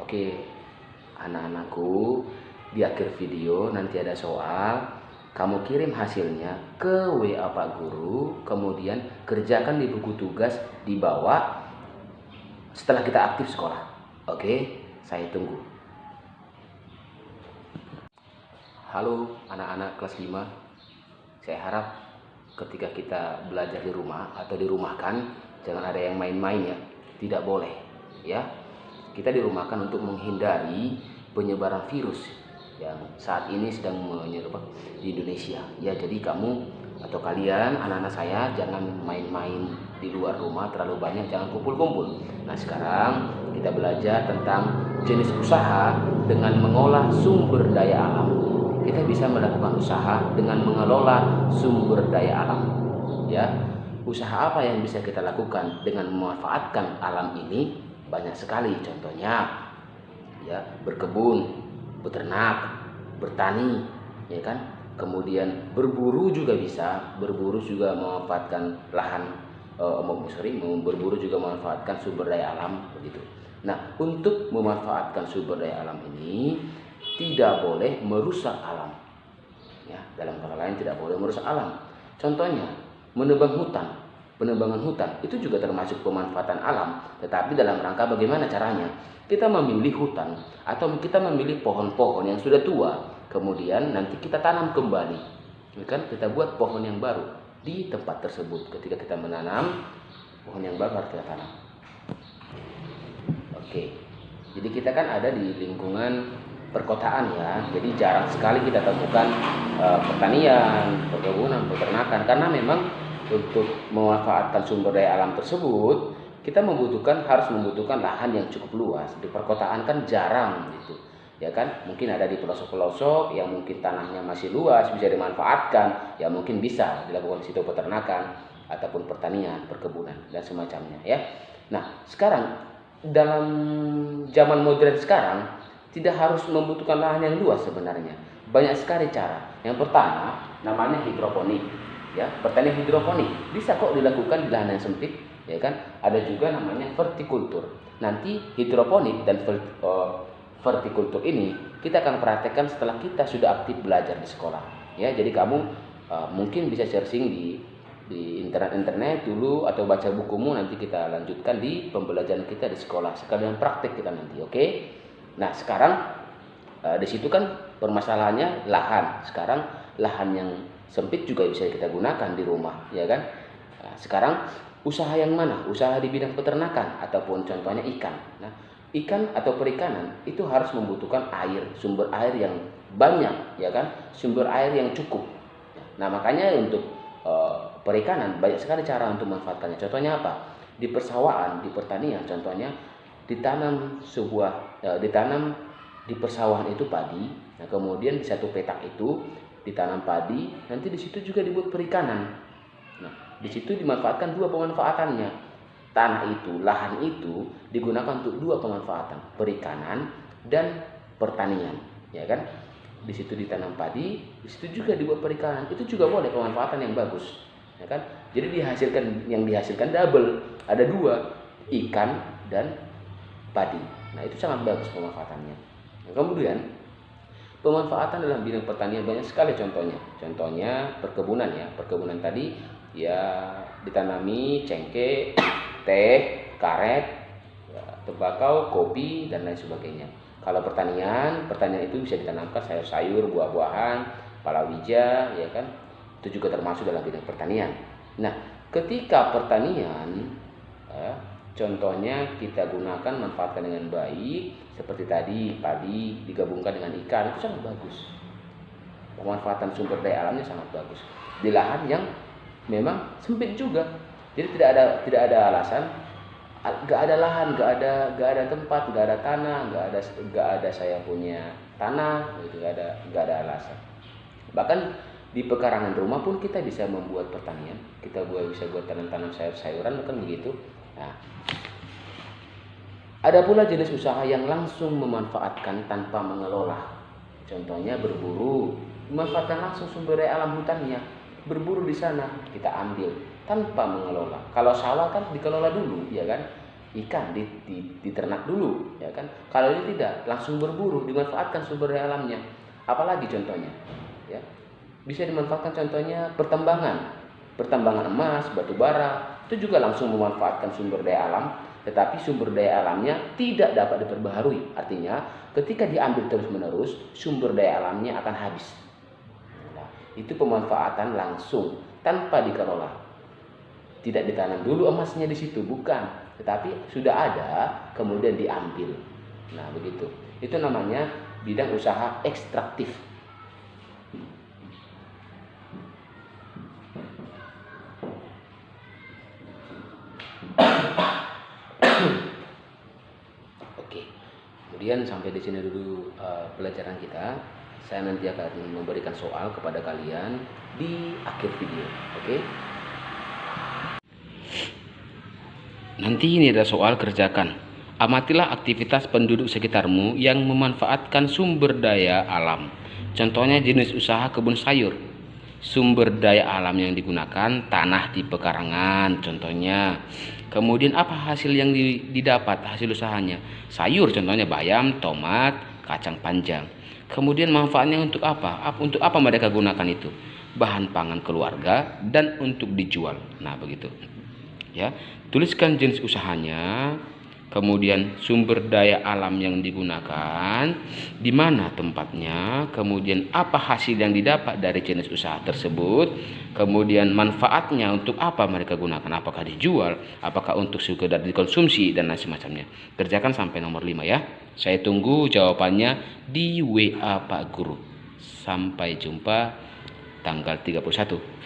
Oke, anak-anakku, di akhir video nanti ada soal. Kamu kirim hasilnya ke WA Pak Guru, kemudian kerjakan di buku tugas dibawa setelah kita aktif sekolah. Oke, saya tunggu. Halo anak-anak kelas 5. Saya harap ketika kita belajar di rumah atau dirumahkan, jangan ada yang main-main ya. Tidak boleh ya. Kita dirumahkan untuk menghindari penyebaran virus yang saat ini sedang menyebar di Indonesia. Ya, jadi kamu atau kalian anak-anak saya jangan main-main di luar rumah terlalu banyak, jangan kumpul-kumpul. Nah, sekarang kita belajar tentang jenis usaha dengan mengolah sumber daya alam. Kita bisa melakukan usaha dengan mengelola sumber daya alam. Ya, usaha apa yang bisa kita lakukan dengan memanfaatkan alam ini? Banyak sekali, contohnya ya berkebun, beternak, bertani, ya kan? Kemudian berburu juga bisa, berburu juga memanfaatkan lahan, berburu juga memanfaatkan sumber daya alam begitu. Nah, untuk memanfaatkan sumber daya alam ini tidak boleh merusak alam. Ya, dalam kata lain tidak boleh merusak alam. Contohnya menebang hutan. Penebangan hutan itu juga termasuk pemanfaatan alam, tetapi dalam rangka bagaimana caranya? Kita memilih hutan atau kita memilih pohon-pohon yang sudah tua, kemudian nanti kita tanam kembali. Kan kita buat pohon yang baru di tempat tersebut. Ketika kita menanam, pohon yang baru harus kita tanam. Oke. Jadi kita kan ada di lingkungan perkotaan ya. Jadi jarang sekali kita temukan pertanian, perkebunan, peternakan karena memang untuk memanfaatkan sumber daya alam tersebut kita harus membutuhkan lahan yang cukup luas. Di perkotaan kan jarang gitu ya kan, mungkin ada di pelosok-pelosok yang mungkin tanahnya masih luas bisa dimanfaatkan, ya mungkin bisa dilakukan di situ peternakan ataupun pertanian, perkebunan dan semacamnya ya. Nah, sekarang dalam zaman modern sekarang tidak harus membutuhkan lahan yang luas sebenarnya, banyak sekali cara. Yang pertama namanya hidroponik. Ya, pertanian hidroponik bisa kok dilakukan di lahan yang sempit, ya kan? Ada juga namanya vertikultur. Nanti hidroponik dan vertikultur ini kita akan praktekkan setelah kita sudah aktif belajar di sekolah. Ya, jadi kamu mungkin bisa searching di internet dulu atau baca bukumu, nanti kita lanjutkan di pembelajaran kita di sekolah sekalian praktek kita nanti, oke? Nah, sekarang di situ kan permasalahannya lahan. Sekarang lahan yang sempit juga bisa kita gunakan di rumah, ya kan? Nah, sekarang usaha yang mana? Usaha di bidang peternakan ataupun contohnya ikan. Nah, ikan atau perikanan itu harus membutuhkan air, sumber air yang banyak, ya kan? Sumber air yang cukup. Nah, makanya untuk perikanan banyak sekali cara untuk memanfaatkannya. Contohnya apa? Di persawahan, di pertanian, contohnya ditanam di persawahan itu padi. Nah, kemudian di satu petak itu ditanam padi, nanti di situ juga dibuat perikanan. Nah, di situ dimanfaatkan dua pemanfaatannya. Tanah itu, lahan itu digunakan untuk dua pemanfaatan, perikanan dan pertanian, ya kan? Di situ ditanam padi, di situ juga dibuat perikanan. Itu juga boleh pemanfaatan yang bagus, ya kan? Jadi yang dihasilkan double, ada dua, ikan dan padi. Nah, itu sangat bagus pemanfaatannya. Nah, kemudian pemanfaatan dalam bidang pertanian banyak sekali contohnya. Contohnya perkebunan ya. Perkebunan tadi ya ditanami cengkeh, teh, karet, ya, tembakau, kopi dan lain sebagainya. Kalau pertanian itu bisa ditanamkan sayur-sayur, buah-buahan, palawija, ya kan? Itu juga termasuk dalam bidang pertanian. Nah, ketika pertanian contohnya kita gunakan manfaatkan dengan baik, seperti tadi padi digabungkan dengan ikan, itu sangat bagus. Pemanfaatan sumber daya alamnya sangat bagus di lahan yang memang sempit juga. Jadi tidak ada alasan, nggak ada lahan, nggak ada tempat, nggak ada tanah, nggak ada saya punya tanah, gitu, nggak ada alasan. Bahkan di pekarangan rumah pun kita bisa membuat pertanian, kita bisa buat tanam sayur-sayuran, kan begitu. Nah, ada pula jenis usaha yang langsung memanfaatkan tanpa mengelola. Contohnya berburu, memanfaatkan langsung sumber daya alam hutannya. Berburu di sana, kita ambil tanpa mengelola. Kalau sawah kan dikelola dulu, ya kan? ikan diternak dulu, ya kan? Kalau ini tidak, langsung berburu, dimanfaatkan sumber daya alamnya. Apalagi contohnya, ya, bisa dimanfaatkan contohnya pertambangan emas, batu bara, itu juga langsung memanfaatkan sumber daya alam, tetapi sumber daya alamnya tidak dapat diperbaharui. Artinya, ketika diambil terus-menerus, sumber daya alamnya akan habis. Nah, itu pemanfaatan langsung tanpa dikelola. Tidak ditanam dulu emasnya di situ, bukan, tetapi sudah ada kemudian diambil. Nah, begitu. Itu namanya bidang usaha ekstraktif. Oke. Kemudian sampai di sini dulu pelajaran kita. Saya nanti akan memberikan soal kepada kalian di akhir video. Oke? Nanti ini ada soal, kerjakan. Amatilah aktivitas penduduk sekitarmu yang memanfaatkan sumber daya alam. Contohnya jenis usaha kebun sayur. Sumber daya alam yang digunakan, tanah di pekarangan contohnya. Kemudian apa hasil yang didapat, hasil usahanya? Sayur contohnya bayam, tomat, kacang panjang. Kemudian manfaatnya untuk apa? Untuk apa mereka gunakan itu? Bahan pangan keluarga dan untuk dijual. Nah, begitu. Ya, tuliskan jenis usahanya, kemudian sumber daya alam yang digunakan, di mana tempatnya, kemudian apa hasil yang didapat dari jenis usaha tersebut, kemudian manfaatnya untuk apa mereka gunakan, apakah dijual, apakah untuk sekedar dikonsumsi, dan lain semacamnya. Kerjakan sampai nomor 5 ya. Saya tunggu jawabannya di WA Pak Guru. Sampai jumpa tanggal 31.